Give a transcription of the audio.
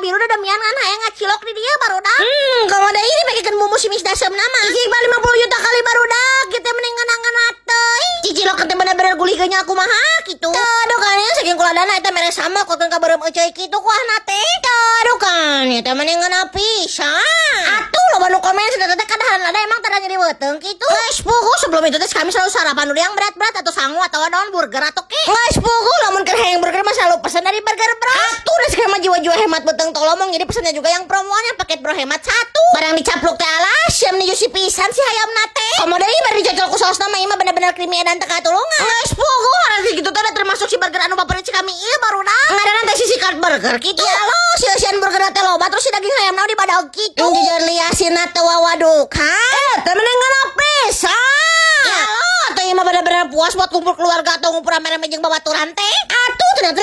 biru da demian kan hayang ngacilok di dia barudak. Kamu ada ini pakaikan bumbu simis dasem nama. Cicing 50 juta kali barudak kita mendingan angan teh. Cicilok teh bener-bener guliganya aku mah gitu. Aduh kan ya saking kuladana eta mere sama kok kan kabarem eucai kitu ku ahna teh. Aduh kan eta mendingan pisan. Atuh loba nu komen sudah teh kadahan ada emang tara jadi weteng kitu. Geus puguh sebelum itu teh kami selalu sarapan dulu yang berat-berat atau sangu atau naon burger atau ke. Geus puguh lamun keur hayang burger mah selalu pesan dari Burger Bros. Atuh da skema jiwa-jiwa hemat beteng tolomong jadi pesannya juga yang promonya paket bro hemat 1. Barang dicapluk teh alas siam nih juicy pisan si hayamna teh. Komo deui bari dicocol ku saos nama ieu mah bener-bener creamy dan teka tulungan. Geus puguh hareup kitu teh termasuk si burger anu favorit si kami ieu barudak. Ngaranna teh si Card Burger kitu. Ya lo si burger teh loba terus si daging hayamna di badag kitu. Jujur liasina teh wawaduk ha. Teh mendingan pisan. Ya lo teh ieu mah bener-bener puas buat kumpul keluarga atau ngumpul rame-rame jeung babaturan teh. Atuh